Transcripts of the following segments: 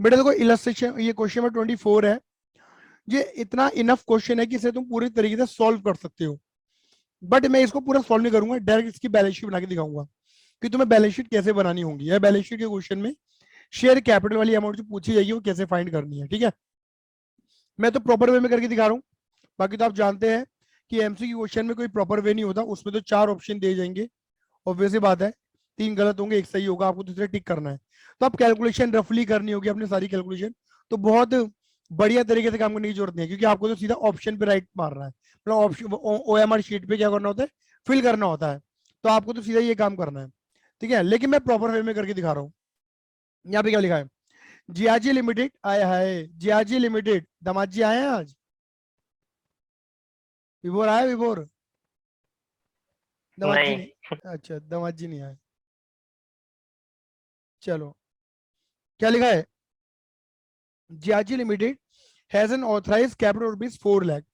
बेटा देखो इलस्ट्रेशन, ये क्वेश्चन नंबर 24 है। ये इतना इनफ क्वेश्चन है कि इसे तुम पूरी तरीके से सॉल्व कर सकते हो। बट मैं इसको पूरा सॉल्व नहीं करूंगा, डायरेक्ट इसकी बैलेंस शीट बना के दिखाऊंगा कि तुम्हें बैलेंस शीट कैसे बनानी होगी। या बैलेंस शीट के क्वेश्चन में शेयर कैपिटल वाली अमाउंट जो पूछी जाएगी वो कैसे फाइंड करनी है, ठीक है। मैं तो प्रॉपर वे में करके दिखा रहा हूँ। बाकी तो आप जानते हैं कि एमसीक्यू क्वेश्चन में कोई प्रॉपर वे नहीं होता, उसमें तो 4 ऑप्शन दिए जाएंगे। ऑब्वियस सी बात है, 3 गलत होंगे, एक सही होगा, आपको दूसरे टिक करना है। तो आप कैलकुलेशन रफली करनी होगी अपनी सारी कैलकुलेशन। तो बहुत बढ़िया तरीके से काम करने की जरूरत नहीं है, क्योंकि आपको तो सीधा ऑप्शन पे राइट मारना है, मतलब ऑप्शन OMR शीट पे क्या करना होता है, फिल करना होता है। तो आपको तो सीधा ये काम करना है, ठीक है। लेकिन मैं प्रॉपर वे में करके दिखा रहा हूँ। यहाँ पे क्या लिखा है, जियाजी लिमिटेड आया है, जियाजी लिमिटेड, दामाजी आए हैं आज, विभोर आया, विभोर, दामाजी नहीं। नहीं। अच्छा दामाजी नहीं आए, चलो। क्या लिखा है, Jiyaji limited has an authorise capital rupees 4 lakh.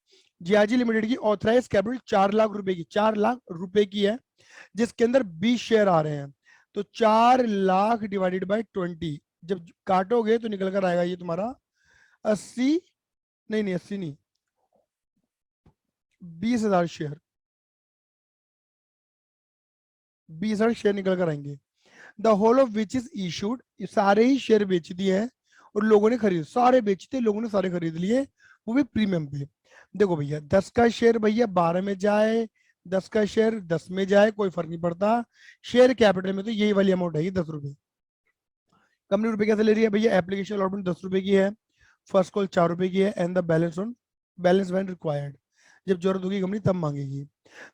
Jiyaji limited की ऑथराइज कैपिटल 4 लाख रुपए की, 4 लाख रुपए की है, जिसके अंदर 20 शेयर आ रहे हैं। तो 4 लाख डिवाइडेड बाई 20, जब काटोगे तो निकल कर आएगा ये तुम्हारा 80, नहीं नहीं 80 नहीं, 20,000 शेयर, 20,000 शेयर निकल कर आएंगे। The whole of which is issued, सारे ही शेयर बेच दिए हैं और लोगों ने खरीद, सारे बेचते लोगों ने सारे खरीद लिए, वो भी प्रीमियम पे। देखो भैया 10 का शेयर भैया 12 में जाए, 10 का शेयर 10 में जाए, कोई फर्क नहीं पड़ता। शेयर कैपिटल में तो यही वाली अमाउंट है, 10 रुपए। कंपनी रुपए कैसे ले रही है भैया, एप्लीकेशन अलॉटमेंट 10 रुपए की है, फर्स्ट कॉल 4 रुपए की है, and the balance on balance when required, जब जरूरत होगी कंपनी तब मांगेगी।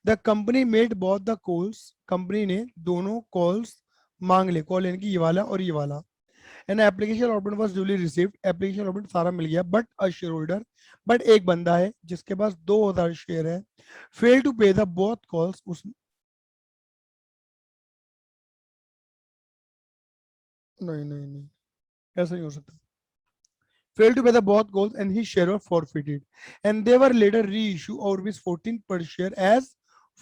The company made both the calls, company ने दोनों कॉल्स मांग ले, कॉल यानी कि ये वाला और ये वाला। An application allotment was duly received, application allotment सारा मिल गया, but a share holder, but एक बंदा है जिसके पास 2,000 शेयर है, फेल टू पे द बोथ कॉल्स, उस, नहीं नहीं नहीं, ऐसा नहीं हो सकता। Failed to pay the both goals and his share were forfeited, and they were later reissued or rupees 14 per share as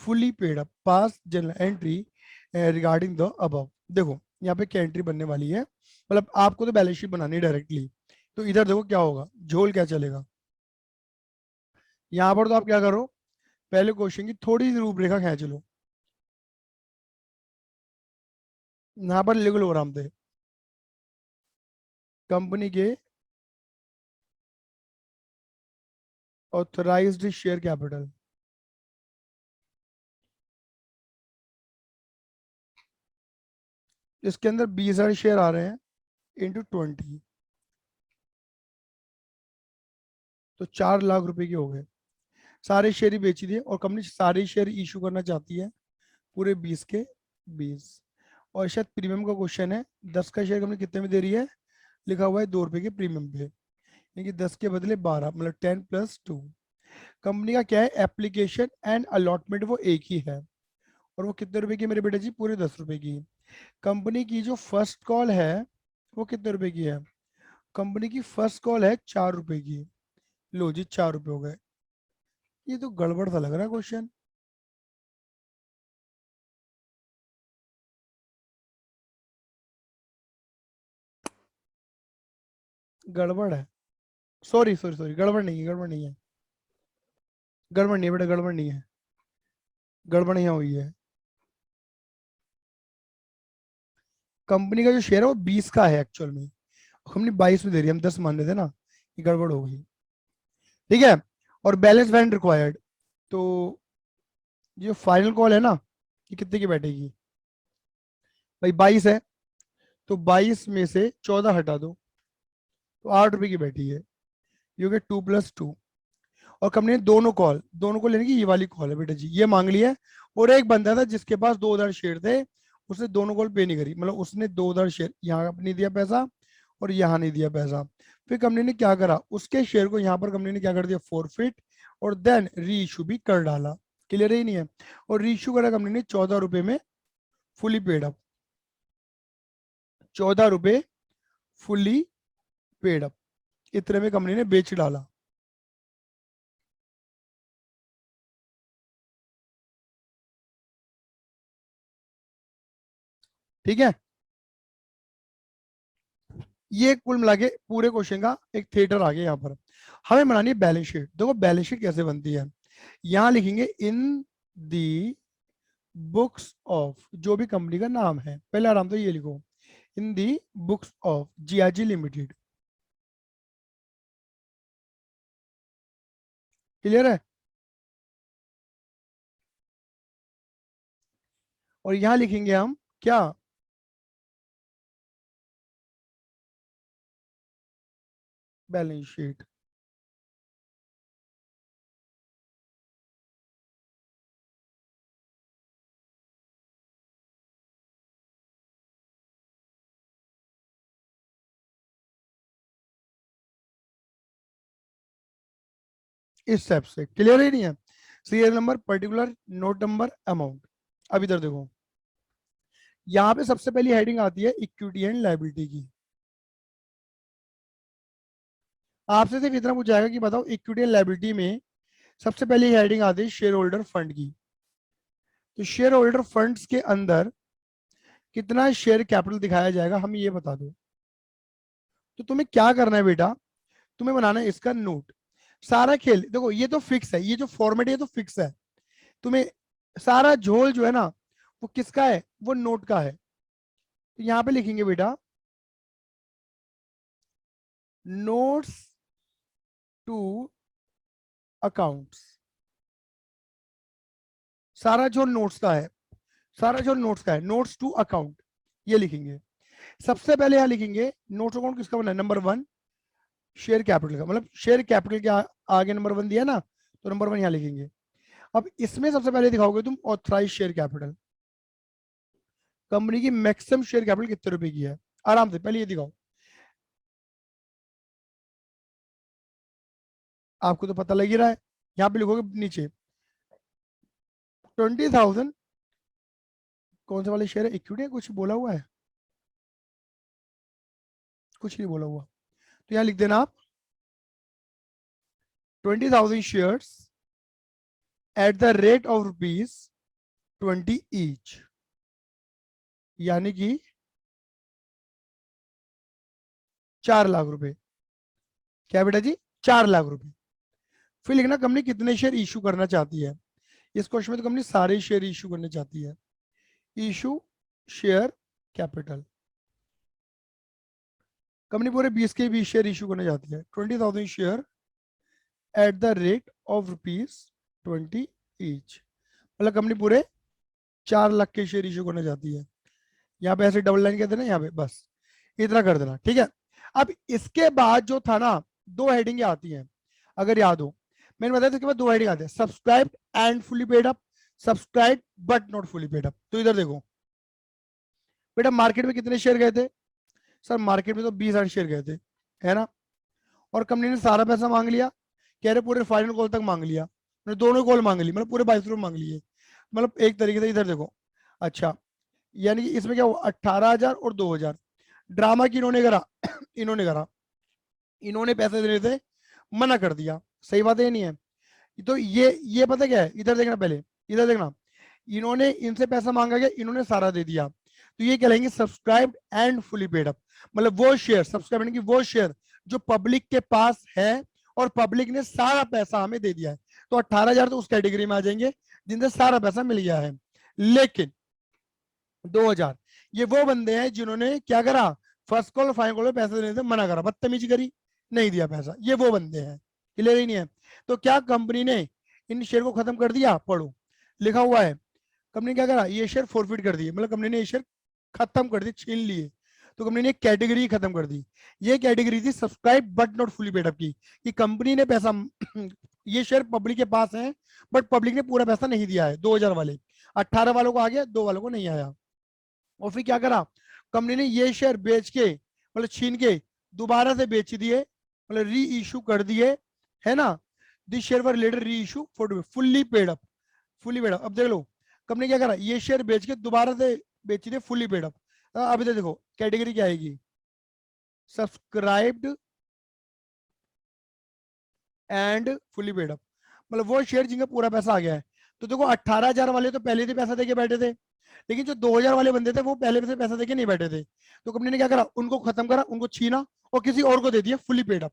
fully paid up. Pass journal entry regarding the above. देखो यहाँ पे क्या एंट्री बनने वाली है, मतलब आपको तो बैलेंस शीट बनानी है डायरेक्टली। तो इधर देखो क्या होगा, झोल क्या चलेगा। यहाँ पर तो आप क्या करो, पहले क्वेश्चन की थोड़ी सी रूपरेखा खींच लो। यहाँ पर लिख लो आराम से, कंपनी के ऑथराइज्ड शेयर कैपिटल, इसके अंदर 20,000 शेयर आ रहे हैं इंटू 20, तो 4 लाख रुपए के हो गए। सारे शेयर ही बेच दिए और कंपनी सारे शेयर इशू करना चाहती है, पूरे 20 के 20। और शायद प्रीमियम का क्वेश्चन है, 10 का शेयर कंपनी कितने में दे रही है, लिखा हुआ है 2 रुपए के प्रीमियम पे, यानी कि 10 के बदले 12, मतलब 10 + 2। कंपनी का क्या है, एप्लीकेशन एंड अलॉटमेंट वो एक ही है, और वो कितने रुपए की मेरे बेटे जी, पूरे 10 रुपए की। कंपनी की जो फर्स्ट कॉल है वो कितने रुपए की है, कंपनी की फर्स्ट कॉल है 4 रुपए की। लो जी 4 रुपए हो गए। ये तो गड़बड़ सा लग रहा है क्वेश्चन, गड़बड़ है। सॉरी सॉरी सॉरी, गड़बड़ नहीं है, गड़बड़ नहीं है, गड़बड़ नहीं है बेटा, गड़बड़ नहीं है, गड़बड़ यहाँ हुई है। कंपनी का जो शेयर है वो 20 का है एक्चुअल में, कंपनी 22 में दे रही है, हम 10 मान रहे थे ना, ये गड़बड़ हो गई, ठीक है। और बैलेंस वैन रिक्वायर्ड, तो ये फाइनल कॉल है ना, ये कितने की बैठेगी भाई, 22 है, तो 22 में से 14 हटा दो, तो 8 रुपए की बैठी है, ये हो गया 2 + 2। और कंपनी ने दोनों कॉल यानी कि ये वाली कॉल है बेटा जी, ये मांग लिया है। और एक बंदा था जिसके पास 2,000 शेयर थे, उसने दोनों कॉल पे नहीं करी, मतलब उसने 2,000 शेयर यहाँ नहीं दिया पैसा और यहाँ नहीं दिया पैसा। फिर कंपनी ने क्या करा, उसके शेयर को यहाँ पर कंपनी ने क्या कर दिया, फॉरफिट, और देन री इशू भी कर डाला। क्लियर ही नहीं है। और री इशू करा कंपनी ने 14 रुपए में, फुली पेड अप, 14 रुपए फुली पेड अप, इतने में कंपनी ने बेच डाला। ठीक है, ये कुल मिला के पूरे क्वेश्चन का एक थिएटर आ गया यहाँ पर। हमें बनानी है बैलेंस शीट। देखो बैलेंस शीट कैसे बनती है, यहां लिखेंगे इन दी बुक्स ऑफ, जो भी कंपनी का नाम है, पहले आराम से ये लिखो, in the books of GRG limited. Clear है? और यहां लिखेंगे हम क्या, बैलेंस शीट। इस टाइप से क्लियर ही नहीं है, serial number, particular, note number, amount. अब इधर देखो, यहाँ पे सबसे पहली हेडिंग आती है इक्विटी एंड लायबिलिटी की। आपसे सिर्फ इतना पूछा जाएगा कि बताओ इक्विटी एंड लायबिलिटी में सबसे पहली हेडिंग आती है शेयर होल्डर फंड की। तो शेयर होल्डर फंड्स के अंदर कितना शेयर कैपिटल दिखाया जाएगा, हमें ये बता दो। तो तुम्हें क्या करना है बेटा, तुम्हें बनाना है इसका नोट। सारा खेल देखो, ये तो फिक्स है, ये जो फॉर्मेट है ये तो फिक्स है। तुम्हें सारा झोल जो है ना, वो किसका है, वो नोट का है। तो यहां पे लिखेंगे बेटा नोट्स टू अकाउंट्स। सारा जो नोट्स का है, सारा जो नोट्स का है, नोट्स टू अकाउंट, ये लिखेंगे। सबसे पहले यहां लिखेंगे नोट्स अकाउंट किसका बना है, नंबर वन शेयर कैपिटल का, मतलब शेयर कैपिटल के आगे नंबर वन दिया ना, तो नंबर वन यहां लिखेंगे। अब इसमें सबसे पहले दिखाओगे तुम ऑथराइज शेयर कैपिटल, कंपनी की मैक्सिमम शेयर कैपिटल कितने रुपए की है, आराम से पहले ये दिखाओ। आपको तो पता लग ही रहा है, यहाँ पे लिखोगे नीचे 20,000, कौन से वाले शेयर है, इक्विटी है, कुछ बोला हुआ है, कुछ नहीं बोला हुआ। तो यहाँ लिख देना आप 20,000 shares at the rate of rupees 20 each, यानी कि 4 लाख रुपए। क्या बेटा जी, 4 लाख रुपए। फिर लिखना कंपनी कितने शेयर इशू करना चाहती है। इस क्वेश्चन में तो कंपनी सारे शेयर इशू करना चाहती है। इशू शेयर कैपिटल, कंपनी पूरे 20 शेयर इशू करना चाहती है, 20,000 share at the rate of rupees 20 each, मतलब कंपनी पूरे 4 लाख के शेयर इशू करना चाहती है। यहाँ पे ऐसे डबल लाइन कर देना, यहाँ पे बस इतना कर देना, ठीक है। अब इसके बाद जो था ना, दो हेडिंग आती हैं, अगर याद हो, मैंने बताया था इसके बाद दो हेडिंग आते हैं, subscribe and fully paid up, subscribe but not fully paid up. तो इधर देखो बेटा, मार्केट में कितने शेयर गए थे, सर मार्केट में तो 20,000 शेयर गए थे, है ना। और कंपनी ने सारा पैसा मांग लिया, कह रहे पूरे फाइनल कॉल तक मांग लिया, मैंने दोनों कॉल मांग ली, मतलब पूरे 22 रुपये मांग लिए, मतलब एक तरीके से। इधर देखो, अच्छा, यानी कि इसमें क्या हुआ, 18,000 और 2,000 ड्रामा की इन्होंने करा इन्होंने करा, इन्होंने पैसे देने से मना कर दिया, सही बात है, ये नहीं है। तो ये पता क्या है, इधर देखना पहले, इधर देखना, इन्होंने इनसे पैसा मांगा गया, इन्होंने सारा दे दिया, तो ये कहलाएंगे subscribe and fully paid up. मतलब वो शेयर, सब्सक्राइब की वो शेयर जो पब्लिक के पास है और पब्लिक ने सारा पैसा हमें दे दिया है। तो 18,000 तो उस कैटेगरी में आ जाएंगे जिनसे सारा पैसा मिल गया है। लेकिन 2,000 ये वो बंदे हैं जिन्होंने क्या करा, फर्स्ट कॉल फाइनल कॉल में पैसे देने से मना करा, बदतमीजी करी, नहीं दिया पैसा, ये वो बंदे हैं। क्लियर ही नहीं है। तो क्या कंपनी ने इन शेयर को खत्म कर दिया, पढ़ो लिखा हुआ है, कंपनी क्या करा, ये शेयर फॉरफिट कर दिए, मतलब कंपनी ने ये शेयर खत्म कर दिए, छीन लिए। तो कंपनी ने कैटेगरी खत्म कर दी, ये कैटेगरी थी subscribe but not fully paid up की, कि कंपनी ने पैसा ये शेयर पब्लिक के पास है बट पब्लिक ने पूरा पैसा नहीं दिया है, 2,000 वाले, 18 वालों को आ गया, 2 वालों को नहीं आया। और फिर क्या करा, कंपनी ने ये शेयर बेच के, मतलब छीन के दोबारा से बेच दिए, मतलब री इशू कर दिए, है ना। दिस शेयर वर लेटर री issue for fully paid up, fully paid up. अब देख लो कंपनी क्या करा, ये शेयर बेच के दोबारा से बेच दिए फुली पेड अप। अभी तो देखो कैटेगरी क्या आएगी, subscribed and fully paid up, मतलब वो शेयर जिनका पूरा पैसा आ गया है। तो देखो 18,000 वाले तो पहले से पैसा देके बैठे थे, लेकिन जो 2,000 वाले बंदे थे वो पहले से पैसा देके नहीं बैठे थे। तो कंपनी ने क्या करा, उनको खत्म करा, उनको छीना और किसी और को दे दिया फुली पेड अप,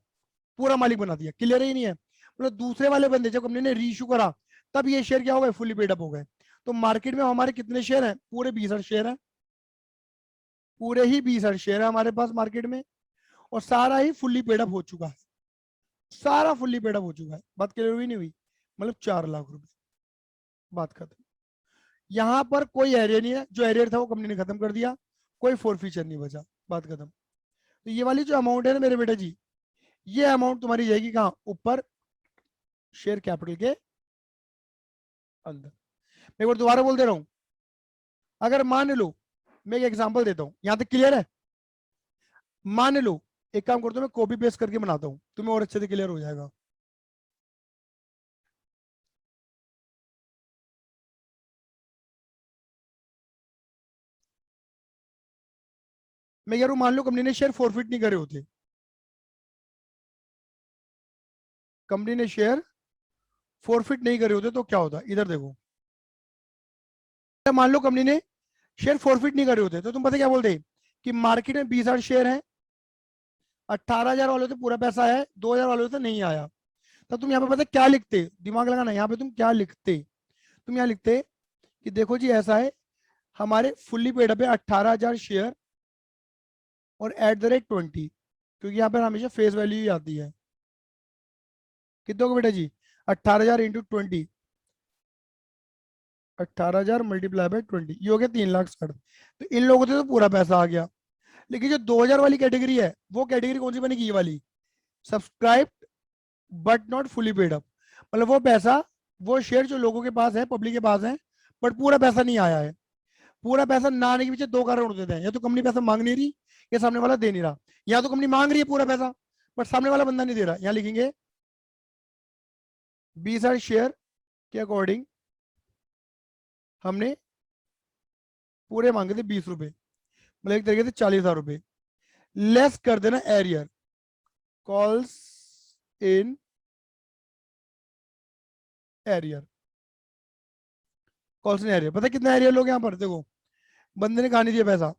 पूरा मालिक बना दिया। क्लियर ही नहीं है? मतलब दूसरे वाले बंदे जब कंपनी ने रीइश्यू करा तब ये शेयर क्या हो गए, फुली पेड अप हो गए। तो मार्केट में हमारे कितने शेयर हैं, पूरे 20 शेयर हैं, पूरे ही 20 शेयर है हमारे पास मार्केट में, और सारा ही फुल्ली पेड अप हो चुका है, सारा फुल्ली पेड अप हो चुका है। बात क्लियर हुई नहीं हुई? मतलब 4 लाख रुपए, बात खत्म। यहां पर कोई एरियर नहीं है, जो एरियर था वो कंपनी ने खत्म कर दिया, कोई फोर फीचर नहीं बचा, बात खत्म। तो ये वाली जो अमाउंट है ना मेरे बेटा जी, ये अमाउंट तुम्हारी जाएगी कहाँ, ऊपर शेयर कैपिटल के अंदर। मैं एक बार दोबारा बोल दे रहा हूं, अगर मान लो, मैं एक एग्जांपल देता हूं, यहां तक क्लियर है? मान लो, एक काम करता हूं, मैं कॉपी पेस्ट करके बनाता हूं, तुम्हें और अच्छे से क्लियर हो जाएगा। मैं कह रहा हूं, मान लो कंपनी ने शेयर फॉरफिट नहीं करे होते, कंपनी ने शेयर फॉरफिट नहीं करे होते तो क्या होता, इधर देखो। मान लो कंपनी ने शेयर फॉरफिट नहीं करे होते तो तुम पता क्या बोलते, कि मार्केट में 20,000 शेयर हैं, 18,000 वालों से पूरा पैसा आया है, 2,000 वालों से नहीं आया। तो तुम यहाँ पे पता क्या लिखते, दिमाग लगाना, यहाँ पे तुम क्या लिखते, तुम यहाँ लिखते कि देखो जी ऐसा है, हमारे फुल्ली पेड पे 18,000 शेयर और @20, क्योंकि यहाँ पर हमेशा फेस वैल्यू ही आती है। कितने को बेटा जी, 18,000 इंटू 20, 18,000 मल्टीप्लाई बाय 20, ये हो गया 3,60,000। तो इन लोगों से तो पूरा पैसा आ गया। लेकिन जो 2,000 वाली कैटेगरी है, वो कैटेगरी कौन सी बनेगी, ये वाली, subscribe but not fully paid up. मतलब वो पैसा, वो शेयर जो लोगों के पास है, पब्लिक के पास है, बट पूरा पैसा नहीं आया है। पूरा पैसा ना आने के पीछे दो कारण होते हैं, या तो कंपनी पैसा मांग नहीं रही, या सामने वाला दे नहीं रहा। या तो कंपनी मांग रही है पूरा पैसा, बट सामने वाला बंदा नहीं दे रहा। यहाँ लिखेंगे 20,000 शेयर के अकॉर्डिंग हमने पूरे मांगे थे 20 रुपए, मतलब एक तरीके से 40,000 रुपए, लेस कर देना arrear, calls in arrear, calls in arrear. पता है कितना एरियर लोग यहाँ पर, देखो बंदे ने कहा नहीं दिया पैसा,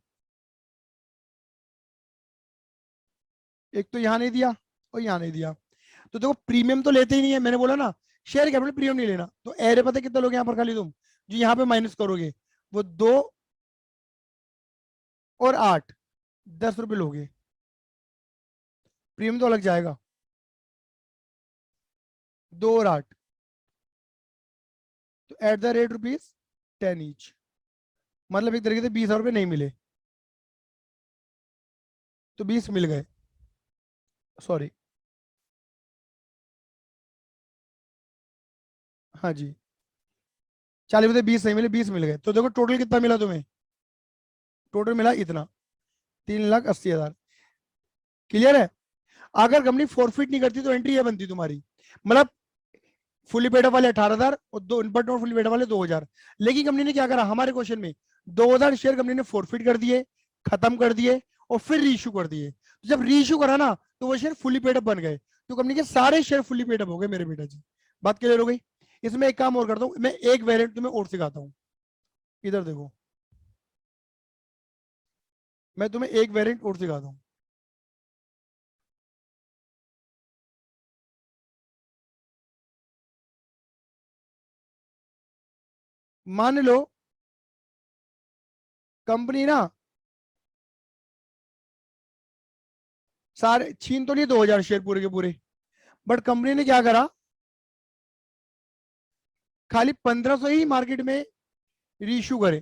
एक तो यहाँ नहीं दिया और यहाँ नहीं दिया। तो देखो प्रीमियम तो लेते ही नहीं है, मैंने बोला ना, शेयर कैपिटल प्रीमियम नहीं लेना। तो एरियर पता है कितने लोग यहाँ पर, खाली तुम जो यहाँ पे माइनस करोगे, वो 2 और 8, 10 रुपए लोगे, प्रीमियम तो अलग जाएगा, 2 और 8, तो @rupees 10 ईच, मतलब एक तरीके से 20,000 रुपये नहीं मिले, तो 20 मिल गए, सॉरी, हाँ जी, 40 में से 20 नहीं मिले, 20 मिल गए। तो देखो टोटल कितना मिला तुम्हें, टोटल मिला इतना, 3,80,000। क्लियर है? अगर कंपनी फॉरफिट नहीं करती तो एंट्री ये बनती तुम्हारी, मतलब फुली पेड वाले 18,000 और दो बट नॉट फुली पेड वाले 2,000। लेकिन कंपनी ने क्या करा, हमारे क्वेश्चन में 2,000 शेयर कंपनी ने फॉरफिट कर दिए, खत्म कर दिए, और फिर रीइश्यू कर दिए। तो जब रीइश्यू करा ना, तो वो शेयर फुली पेड बन गए, तो कंपनी के सारे शेयर फुली पेड हो गए मेरे बेटा जी। बात क्लियर हो गई? इसमें एक काम और करता हूँ, मैं एक वेरिएंट तुम्हें और सिखाता हूँ, इधर देखो, मैं तुम्हें एक वेरिएंट और सिखाता हूँ। मान लो कंपनी ना सारे छीन तो नहीं 2,000 शेयर पूरे के पूरे, बट कंपनी ने क्या करा, खाली 1,500 ही मार्केट में रीइश्यू करे।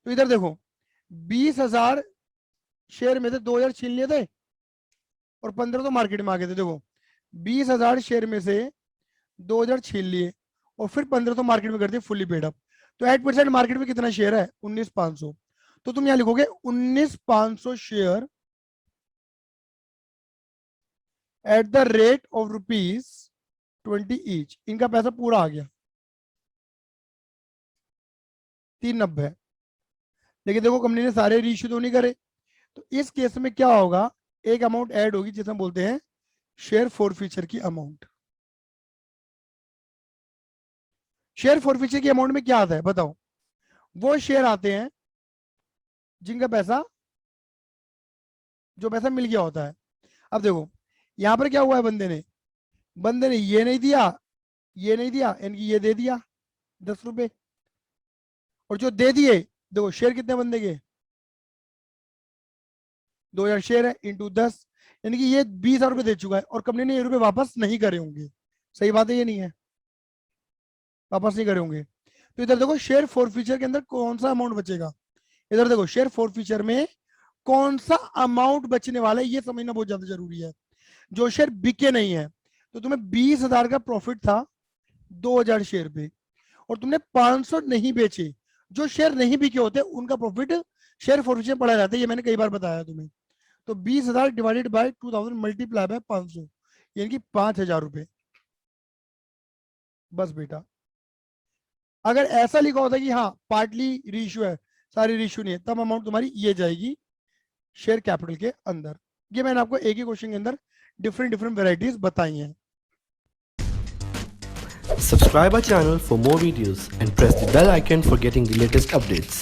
तो इधर देखो, 20,000 शेयर में से 2,000 छीन लिए थे, और 15 तो मार्केट में आ गए थे। देखो 20,000 शेयर में से 2,000 छीन लिए, और फिर 15 तो मार्केट में कर दिए फुली पेड अप। तो 8% मार्केट में कितना शेयर है, 19,500। तो तुम यहां लिखोगे 19,500 share at the rate of ₹20 each, इनका पैसा पूरा आ गया 390। लेकिन देखो कंपनी ने सारे रीइश्यू तो नहीं करे, तो इस केस में क्या होगा, एक अमाउंट ऐड होगी जिसे हम बोलते हैं शेयर फॉर फ्यूचर की अमाउंट। शेयर फॉरफीचर की अमाउंट में क्या आता है बताओ? वो शेयर आते हैं जिनका पैसा, जो पैसा मिल गया होता है। अब देखो यहां पर क्या हुआ है, बंदे ने ये नहीं दिया, ये नहीं दिया, इनकी ये दे दिया 10 रुपए, और जो दे दिए, देखो शेयर कितने बंदे के, 2000 शेयर है इंटू 10, यानी कि ये 20,000 रुपए दे चुका है, और कंपनी ने ये रुपए वापस नहीं करे होंगे। सही बात है, ये नहीं है, वापस नहीं करे होंगे। तो इधर देखो शेयर फॉरफीचर के अंदर कौन सा अमाउंट बचेगा, इधर देखो शेयर फॉरफीचर में कौन सा अमाउंट बचने वाला है, ये समझना बहुत ज्यादा जरूरी है। जो शेयर बिके नहीं है, तो तुम्हें 20,000 का प्रॉफिट था 2,000 शेयर पे, और तुमने 500 नहीं बेचे, जो शेयर नहीं बिके होते उनका प्रॉफिट शेयर फॉरफीचर पड़ा रहता है, ये मैंने कई बार बताया तुम्हें। तो 20,000 डिवाइडेड बाय 2000 मल्टीप्लाई बाय 500, यानी कि 5,000 रुपए। बस बेटा, अगर ऐसा लिखा होता कि हाँ पार्टली रीइश्यू है, सारी रीइश्यू नहीं है, तब अमाउंट तुम्हारी ये जाएगी शेयर कैपिटल के अंदर। ये मैंने आपको एक ही क्वेश्चन के अंदर डिफरेंट डिफरेंट वेराइटीज बताई हैं। Subscribe our channel for more videos and press the bell icon for getting the latest updates.